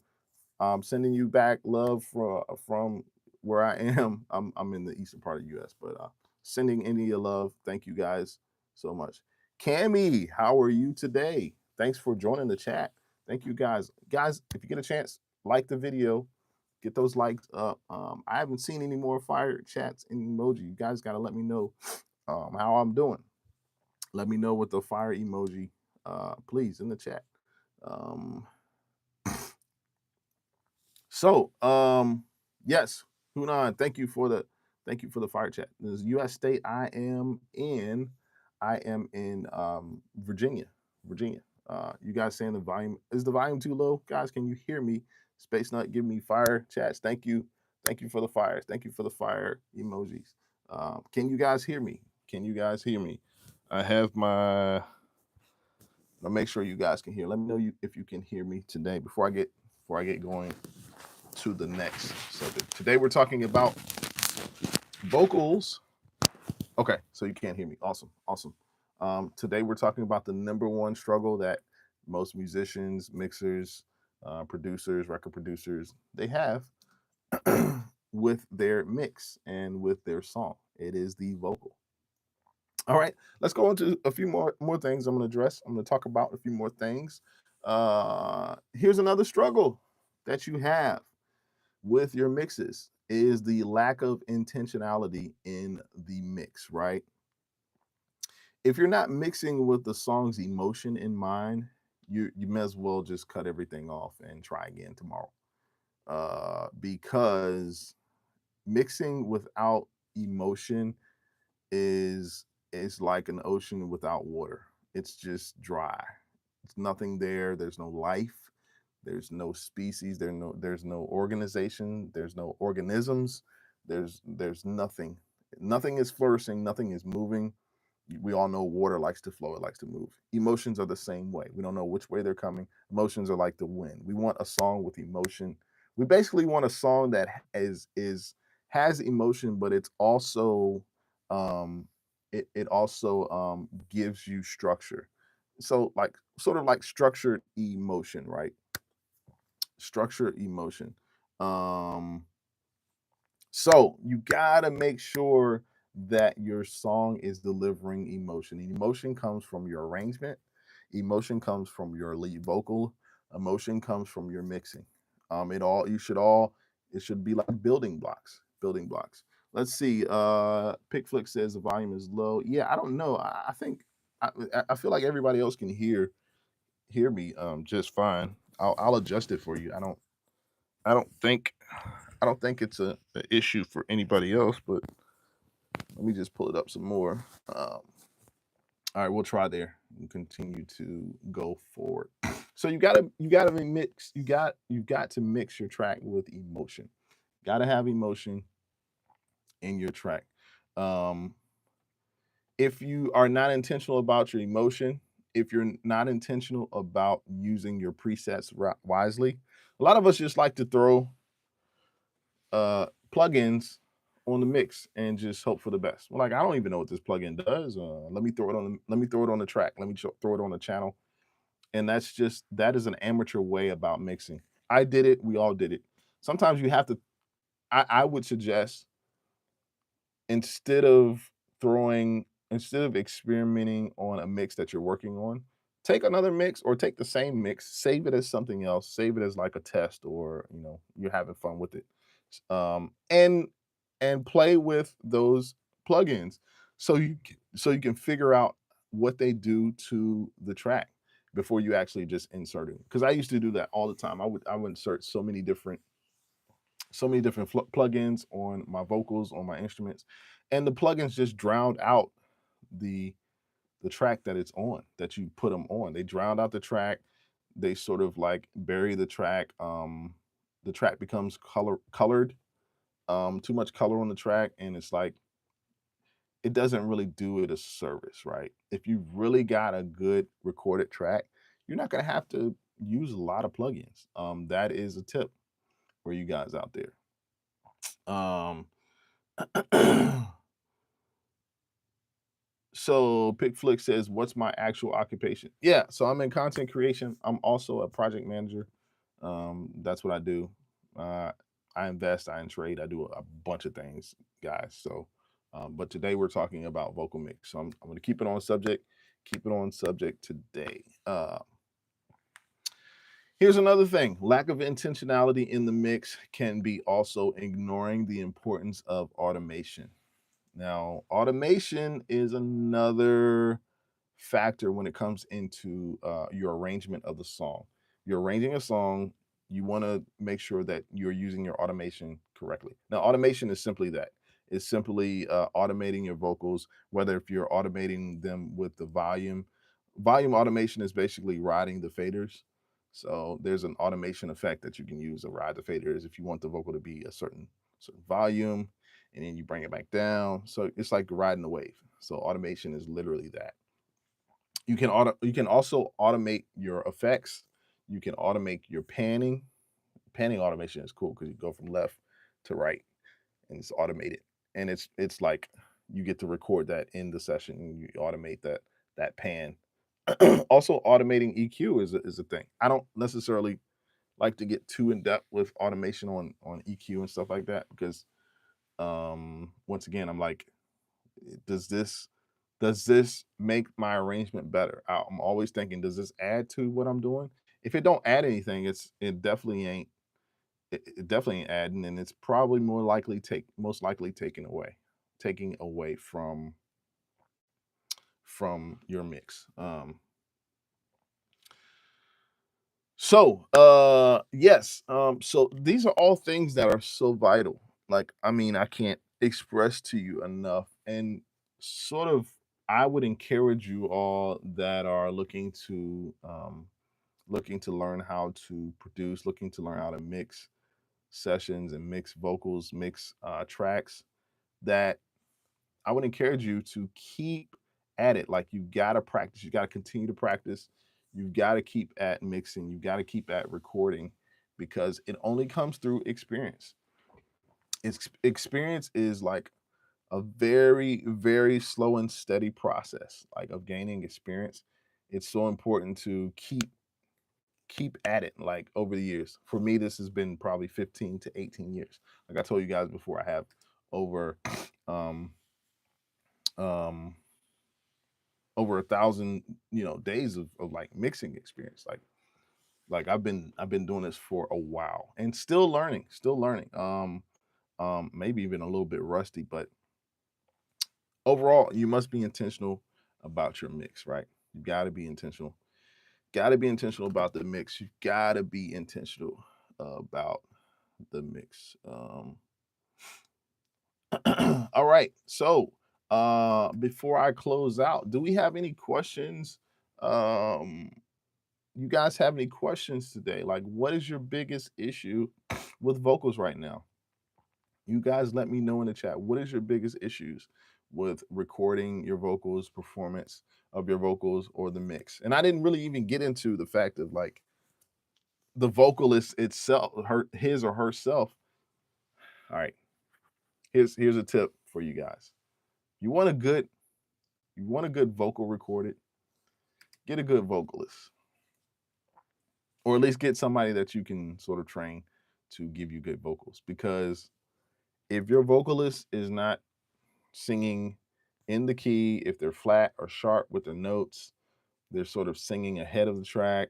Sending you back love from where I am. I'm in the eastern part of the U.S., but sending India love. Thank you guys so much. Cammy, how are you today? Thanks for joining the chat. Thank you guys. Guys, if you get a chance, like the video, get those likes up. I haven't seen any more fire chats and emoji. You guys got to let me know how I'm doing. Let me know with the fire emoji, please, in the chat. Um, yes, Hunan, thank you for the fire chat. This is U.S. state. I am in Virginia. Virginia. You guys saying is the volume too low? Guys, can you hear me? Space Nut, give me fire chats. Thank you. Thank you for the fires. Thank you for the fire emojis. Can you guys hear me? Can you guys hear me? I have my. I'll make sure you guys can hear. Let me know if you can hear me today before I get going to the next subject. Today we're talking about vocals. Okay, so you can't hear me. Awesome. Today we're talking about the number one struggle that most musicians, mixers, producers, record producers, they have with their mix and with their song. It is the vocal. All right, let's go into a few more things I'm going to address. I'm going to talk about a few more things. Here's another struggle that you have with your mixes is the lack of intentionality in the mix, right? If you're not mixing with the song's emotion in mind, you may as well just cut everything off and try again tomorrow. Because mixing without emotion is like an ocean without water. It's just dry. It's nothing there. There's no life. There's no species. There's no organization. There's no organisms. There's nothing. Nothing is flourishing. Nothing is moving. We all know water likes to flow. It likes to move. Emotions are the same way. We don't know which way they're coming. Emotions are like the wind. We want a song with emotion. We basically want a song that has emotion, but it's also it also gives you structure. So like sort of like structured emotion, right? Structured emotion. Um, so you gotta make sure that your song is delivering emotion. And emotion comes from your arrangement. Emotion comes from your lead vocal. Emotion comes from your mixing. It should be like building blocks. Building blocks. Let's see. Pickflick says the volume is low. Yeah, I don't know. I think I feel like everybody else can hear me just fine. I'll adjust it for you. I don't think it's a issue for anybody else, but let me just pull it up some more. All right, we'll try there. and continue to go forward. So you gotta mix, you got to mix your track with emotion. Gotta have emotion in your track. Um, if you are not intentional about your emotion, if you're not intentional about using your presets wisely, a lot of us just like to throw plugins on the mix and just hope for the best. We're like, I don't even know what this plugin does. Let me throw it on the track. Let me throw it on the channel. And that is an amateur way about mixing. I did it. We all did it. Sometimes you have to. I would suggest, instead of instead of experimenting on a mix that you're working on, take another mix or take the same mix, save it as something else, save it as like a test, or you're having fun with it. And play with those plugins so you can figure out what they do to the track before you actually just insert it. Because I used to do that all the time. I would insert so many different plugins on my vocals, on my instruments, and the plugins just drowned out the the track that it's on, that you put them on. They drowned out the track. They sort of like bury the track. The track becomes colored, too much color on the track, and it's like it doesn't really do it a service, right? If you really got a good recorded track, you're not gonna have to use a lot of plugins. That is a tip for you guys out there. Um, so Pickflick says, "What's my actual occupation?" Yeah, so I'm in content creation. I'm also a project manager. That's what I do. Uh, I invest, I trade, I do a bunch of things, guys. So, but today we're talking about vocal mix. So I'm going to keep it on subject. Keep it on subject today. Here's another thing: lack of intentionality in the mix can be also ignoring the importance of automation. Now, automation is another factor when it comes into your arrangement of the song. You're arranging a song, you want to make sure that you're using your automation correctly. Now, automation is simply that. It's simply automating your vocals, whether if you're automating them with the volume. Volume automation is basically riding the faders. So there's an automation effect that you can use to ride the faders if you want the vocal to be a certain volume, and then you bring it back down. So it's like riding the wave. So automation is literally that. You can also automate your effects. You can automate your panning. Panning automation is cool because you go from left to right and it's automated. And it's like you get to record that in the session and you automate that pan. Also, automating EQ is a thing. I don't necessarily like to get too in depth with automation on EQ and stuff like that because once again, I'm like, does this make my arrangement better? I'm always thinking, does this add to what I'm doing? If it don't add anything, it definitely ain't it definitely ain't adding, and it's probably most likely taking away from your mix. Yes, so these are all things that are so vital. Like, I mean, I can't express to you enough. And sort of, I would encourage you all that are looking to learn how to produce, looking to learn how to mix sessions and mix vocals, mix tracks, that I would encourage you to keep at it. Like, you gotta practice. You gotta continue to practice. You've got to keep at mixing. You've got to keep at recording because it only comes through experience. Experience is like a very, very slow and steady process, like of gaining experience. It's so important to keep at it, like, over the years. For me, this has been probably 15 to 18 years. Like I told you guys before, I have over um um over 1,000 days of like mixing experience. Like I've been doing this for a while and still learning. Maybe even a little bit rusty, but overall, you must be intentional about your mix, right? You got to be intentional. Got to be intentional about the mix. You got to be intentional about the mix. All right. So, before I close out, do we have any questions Um, you guys have any questions today? Like, what is your biggest issue with vocals right now? You guys let me know in the chat. What is your biggest issues with recording your vocals, performance of your vocals, or the mix? And I didn't really even get into the fact of like the vocalist itself, his or herself. All right, here's a tip for you guys. You want a good vocal recorded, get a good vocalist, or at least get somebody that you can sort of train to give you good vocals. Because if your vocalist is not singing in the key, if they're flat or sharp with the notes, they're sort of singing ahead of the track,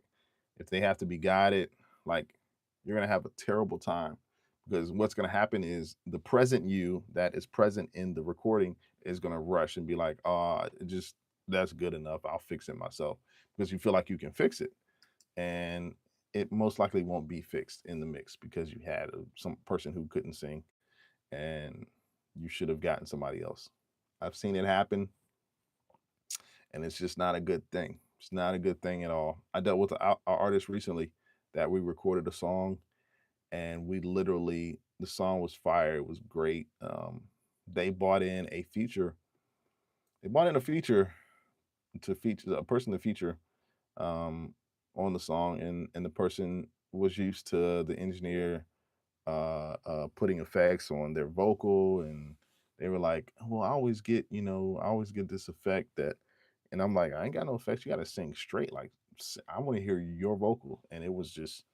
if they have to be guided, like you're going to have a terrible time, because what's going to happen is the present you that is present in the recording is going to rush and be like, oh, just that's good enough. I'll fix it myself, because you feel like you can fix it. And it most likely won't be fixed in the mix because you had some person who couldn't sing and you should have gotten somebody else. I've seen it happen, and it's just not a good thing. It's not a good thing at all. I dealt with an artist recently that we recorded a song, and we literally, the song was fire. It was great. They bought in a feature. They bought in a feature to feature a person to feature um, on the song, and the person was used to the engineer putting effects on their vocal, and they were like, well, I always get this effect that, and I'm like, I ain't got no effects. You got to sing straight. Like, I want to hear your vocal. And it was just,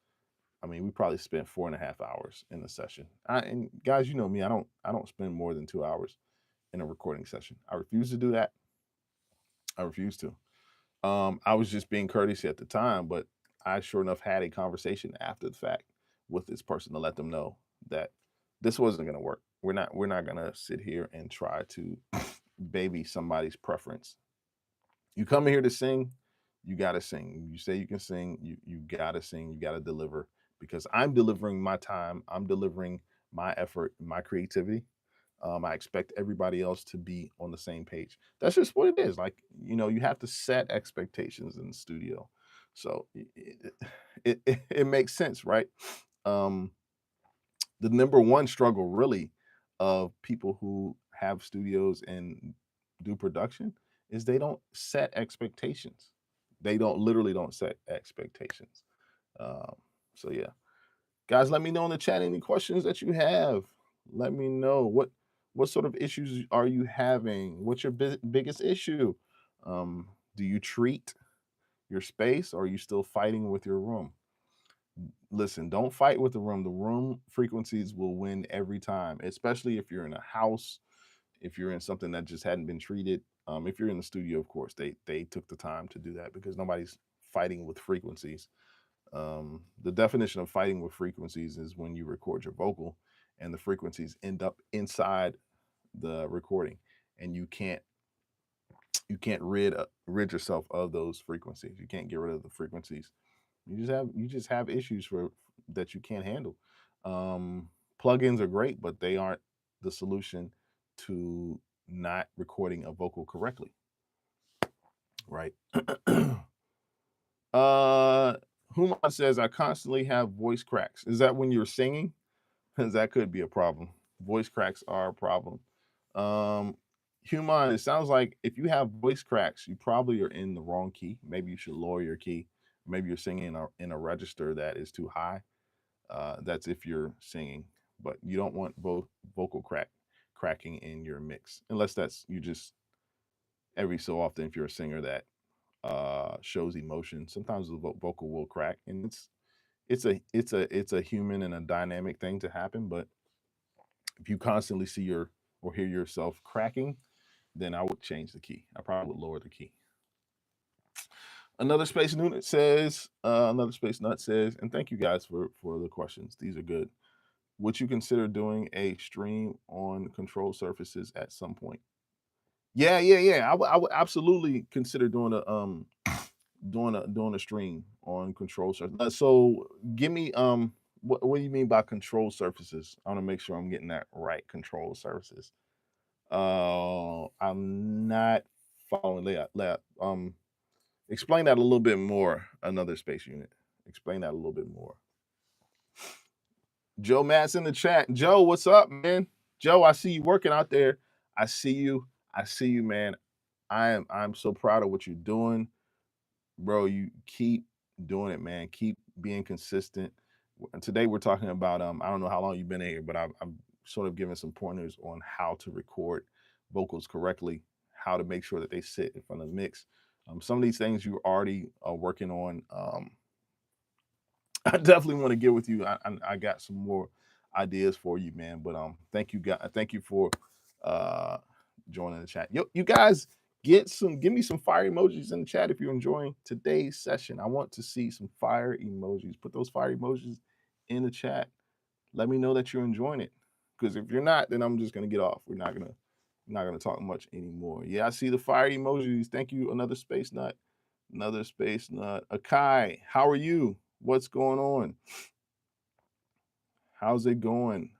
I mean, we probably spent 4.5 hours in the session. And guys, you know me, I don't spend more than 2 hours in a recording session. I refuse to do that. I refuse to. I was just being courteous at the time, but I sure enough had a conversation after the fact with this person to let them know that this wasn't going to work. We're not going to sit here and try to baby somebody's preference. You come here to sing, you got to sing. You say you can sing, you got to sing, you got to deliver, because I'm delivering my time, I'm delivering my effort, my creativity. I expect everybody else to be on the same page. That's just what it is. Like, you have to set expectations in the studio. So it makes sense, right? Um, the number one struggle, really, of people who have studios and do production is they don't set expectations. They don't set expectations. Um, so, yeah. Guys, let me know in the chat any questions that you have. Let me know what sort of issues are you having? What's your biggest issue? Do you treat your space, or are you still fighting with your room? Listen, don't fight with the room. The room frequencies will win every time, especially if you're in a house, if you're in something that just hadn't been treated. If you're in the studio, of course, they took the time to do that, because nobody's fighting with frequencies. The definition of fighting with frequencies is when you record your vocal and the frequencies end up inside the recording, and you can't rid yourself of those frequencies. You can't get rid of the frequencies. You just have issues for that you can't handle. Plugins are great, but they aren't the solution to not recording a vocal correctly, right? uh Human says, I constantly have voice cracks. Is that when you're singing? That could be a problem. Voice cracks are a problem. Um, Human, it sounds like if you have voice cracks, you probably are in the wrong key. Maybe you should lower your key. Maybe you're singing in a register that is too high. That's if you're singing, but you don't want vocal cracking in your mix, unless that's you just every so often. If you're a singer that shows emotion, sometimes the vocal will crack, and it's a human and a dynamic thing to happen. But if you constantly see or hear yourself cracking, then I would change the key. I probably would lower the key. Another space nut says, and thank you guys for the questions. These are good. Would you consider doing a stream on control surfaces at some point? Yeah. I would absolutely consider doing a stream on control surface. So give me what do you mean by control surfaces? I want to make sure I'm getting that right. Control surfaces. I'm not following layout. Explain that a little bit more. Another space unit. Explain that a little bit more. Joe Matt's in the chat. Joe, what's up, man? Joe, I see you working out there. I see you. I see you, man. I'm so proud of what you're doing, bro. You keep doing it, man. Keep being consistent. And today we're talking about I don't know how long you've been here, but I'm sort of giving some pointers on how to record vocals correctly, how to make sure that they sit in front of the mix. Some of these things you already are working on. I definitely want to get with you. I got some more ideas for you, man. But thank you, guys. Thank you for uh joining the chat. Yo, you guys give me some fire emojis in the chat if you're enjoying today's session. I want to see some fire emojis. Put those fire emojis in the chat. Let me know that you're enjoying it. Because if you're not, then I'm just gonna get off. We're not gonna talk much anymore. Yeah, I see the fire emojis. Thank you, another space nut. Another space nut. Akai, how are you? What's going on? How's it going?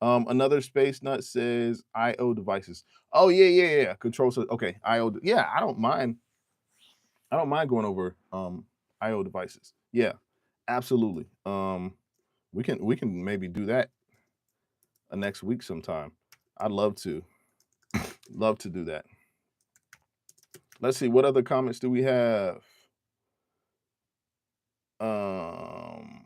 Another space nut says IO devices. Oh yeah. Control. Okay, IO. Yeah, I don't mind. I don't mind going over IO devices. Yeah, absolutely. We can maybe do that next week sometime. I'd love to. Love to do that. Let's see, what other comments do we have? Um,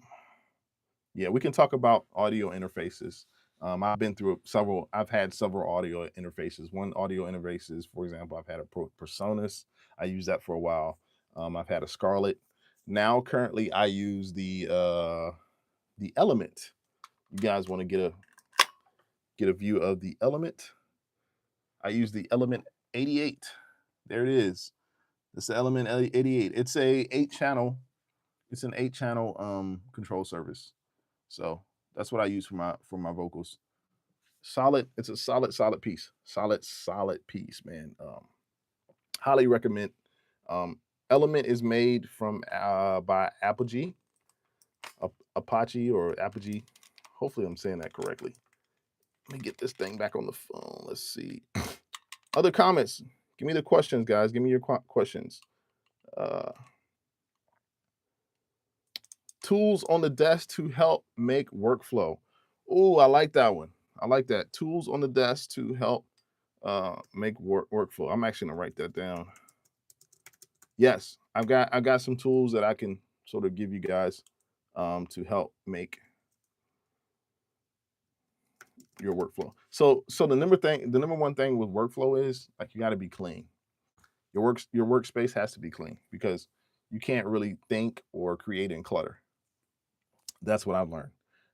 yeah, we can talk about audio interfaces. I've had several audio interfaces. One audio interface is, for example, I've had a Personas. I used that for a while. I've had a Scarlett. Now, currently, I use the Element. You guys want to get a view of the Element? I use the Element 88. There it is. It's the Element 88. It's a 8-channel. It's an 8-channel control service. So that's what I use for my vocals. Solid. It's a solid piece. Solid piece, man. Highly recommend. Element is made from by Apogee, Apache or Apogee. Hopefully, I'm saying that correctly. Let me get this thing back on the phone. Let's see. Other comments. Give me the questions, guys. Give me your questions. Tools on the desk to help make workflow. Oh, I like that one. I like that. Tools on the desk to help make workflow. I'm actually gonna write that down. Yes, I've got some tools that I can sort of give you guys to help make your workflow. So the number one thing with workflow is like you got to be clean. Your workspace has to be clean because you can't really think or create in clutter. That's what I've learned.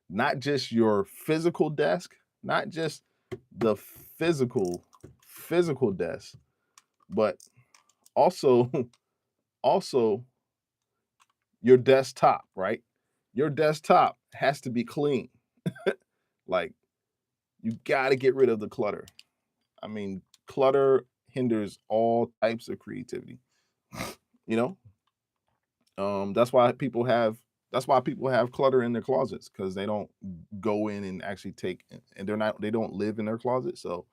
Not just your physical desk, not just the physical desk, but also also your desktop, right? Your desktop has to be clean. Like you got to get rid of the clutter. I mean, clutter hinders all types of creativity. You know, that's why people have clutter in their closets because they don't go in and actually take and they don't live in their closet. So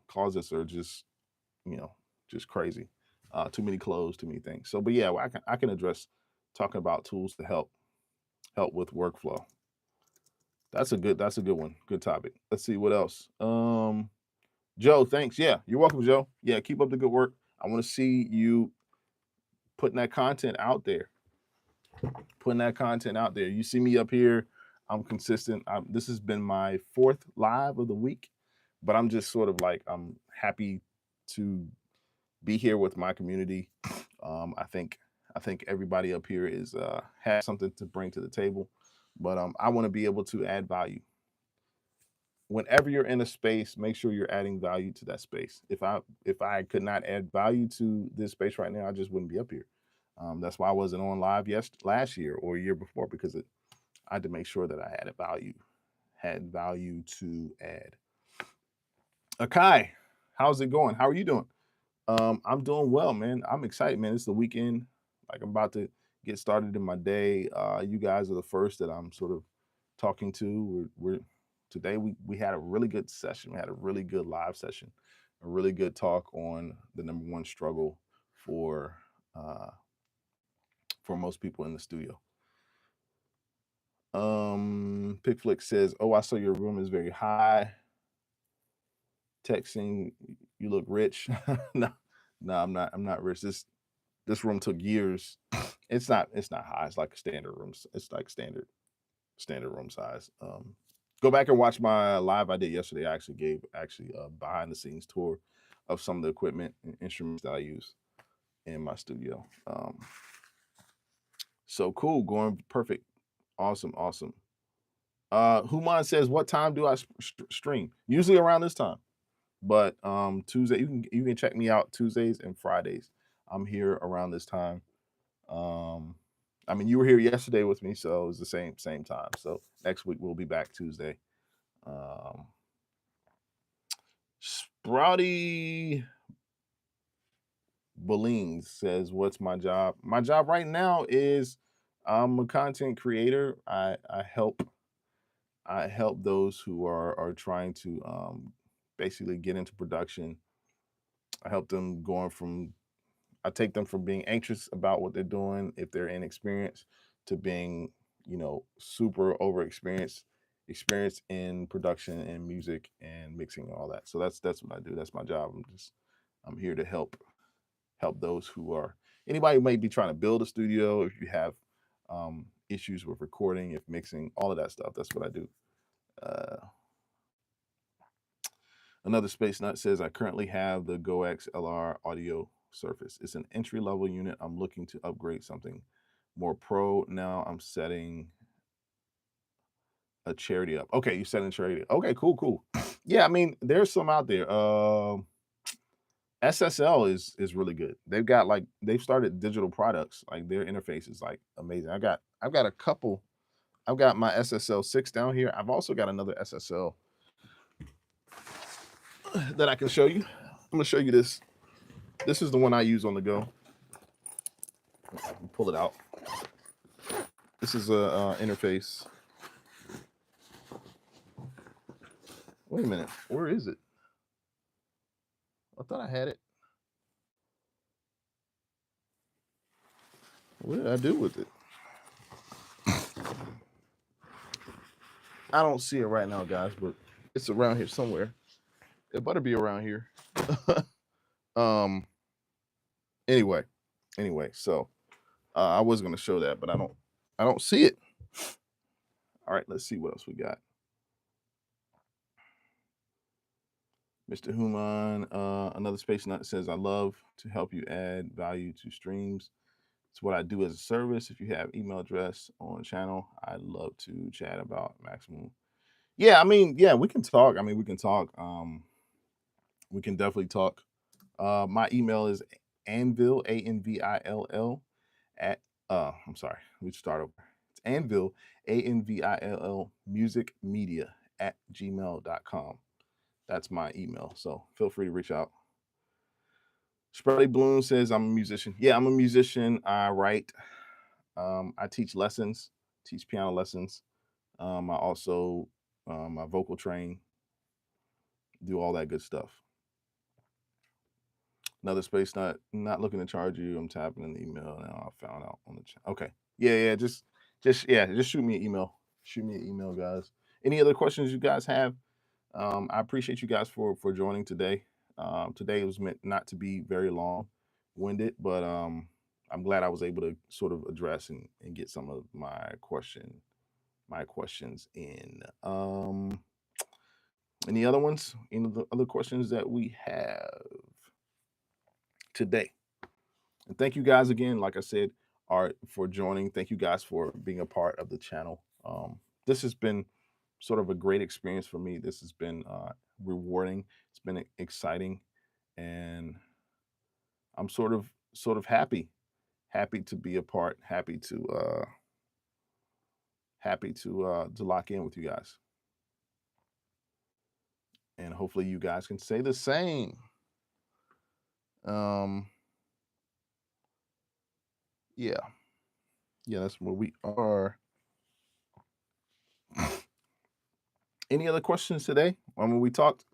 closets are just just crazy. Too many clothes, too many things. So, but yeah, well, I can address talking about tools to help with workflow. That's a good one. Good topic. Let's see what else. Joe, thanks. Yeah, you're welcome, Joe. Yeah, keep up the good work. I want to see you putting that content out there. You see me up here. I'm consistent. This has been my 4th live of the week, but I'm just sort of like I'm happy to be here with my community. I think everybody up here is has something to bring to the table, but I want to be able to add value. Whenever you're in a space, make sure you're adding value to that space. If I could not add value to this space right now, I just wouldn't be up here. That's why I wasn't on live last year or a year before because I had to make sure that I had value to add. Akai, how's it going? How are you doing? I'm doing well, man. I'm excited, man. It's the weekend. Like I'm about to get started in my day. You guys are the first that I'm sort of talking to. We're today we had a really good session. We had a really good live session, a really good talk on the number one struggle for for most people in the studio. Pickflick says, "Oh, I saw your room is very high. Texting, you look rich." No, no, I'm not rich. This room took years. It's not high. It's like a standard room. It's like standard room size. Go back and watch my live I did yesterday. I actually gave a behind the scenes tour of some of the equipment and instruments that I use in my studio. So cool, going perfect, awesome, awesome. Human says, "What time do I stream? Usually around this time, but Tuesday you can check me out Tuesdays and Fridays. I'm here around this time. I mean, you were here yesterday with me, so it's the same time. So next week we'll be back Tuesday. Sprouty Boleyn says, "What's my job? My job right now is I'm a content creator. I help those who are trying to basically get into production. I help them going from I take them from being anxious about what they're doing if they're inexperienced to being, super over experienced in production and music and mixing and all that. So that's what I do. That's my job. I'm here to help those who are anybody who may be trying to build a studio, if you have issues with recording, if mixing, all of that stuff. That's what I do. Another Space Nut says, "I currently have the GoX LR audio Surface. It's an entry-level unit. I'm looking to upgrade something more pro. Now I'm setting a charity up." Okay, you setting charity. Okay, cool. Yeah, I mean, there's some out there. SSL is really good. They've started digital products. Like their interface is like amazing. I've got a couple. I've got my SSL 6 down here. I've also got another SSL that I can show you. I'm gonna show you this. This is the one I use on the go. I can pull it out. This is a interface. Wait a minute, where is it? I thought I had it. What did I do with it? I don't see it right now, guys, but it's around here somewhere. It better be around here. um. Anyway, so I was gonna show that, but I don't see it. All right, let's see what else we got. Mr. Human, another Space Nut says, "I love to help you add value to streams. It's what I do as a service. If you have email address on the channel, I'd love to chat about maximum." Yeah, I mean, yeah, we can talk. I mean, we can talk. We can definitely talk. My email is anvil, ANVILL, at I'm sorry, let me start over. It's anvil, ANVILL, music media at gmail.com. That's my email. So feel free to reach out. Sprouty Bloom says, "I'm a musician." Yeah, I'm a musician. I write. I teach lessons, teach piano lessons. I also I vocal train, do all that good stuff. Another Space Nut, "Not looking to charge you. I'm tapping in the email now. I found out on the chat." Okay. Yeah. Just shoot me an email. Shoot me an email, guys. Any other questions you guys have? I appreciate you guys for joining today. Today was meant not to be very long winded, but I'm glad I was able to sort of address and get some of my questions in. Any other ones? Any of the other questions that we have today? And thank you guys again, like I said, Art, for joining. Thank you guys for being a part of the channel. This has been sort of a great experience for me. This has been rewarding. It's been exciting, and I'm sort of happy to be a part, happy to lock in with you guys, and hopefully you guys can say the same. Yeah, that's where we are. Any other questions today? I mean, we talked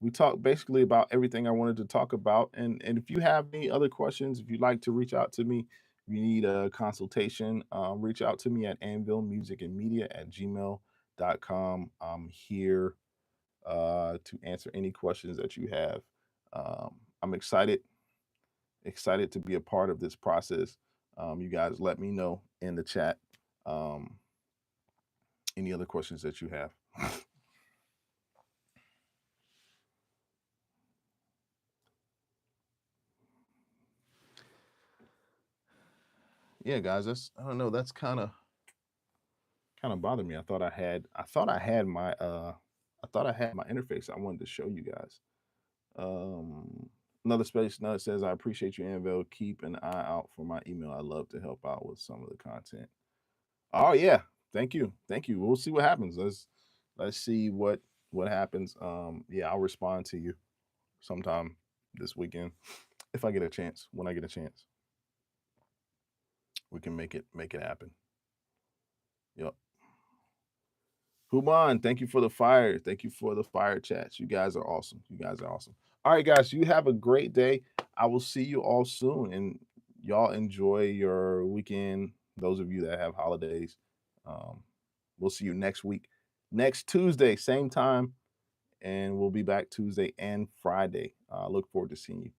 we talked basically about everything I wanted to talk about. And if you have any other questions, if you'd like to reach out to me, if you need a consultation, reach out to me at anvilmusicandmedia@gmail.com. I'm here to answer any questions that you have. I'm excited to be a part of this process. You guys let me know in the chat um, any other questions that you have. Yeah, guys, that's I don't know, that's kind of bothered me. I thought I had my interface I wanted to show you guys. Another space note says, I appreciate you, Anvil. Keep an eye out for my email. I love to help out with some of the content. Oh yeah. Thank you. Thank you. We'll see what happens. Let's see what happens. Yeah, I'll respond to you sometime this weekend if I get a chance. When I get a chance, we can make it happen. Yep. Human, thank you for the fire. Thank you for the fire chats. You guys are awesome. You guys are awesome. All right, guys, you have a great day. I will see you all soon, and y'all enjoy your weekend. Those of you that have holidays, um, we'll see you next week, next Tuesday, same time, and we'll be back Tuesday and Friday. Look forward to seeing you.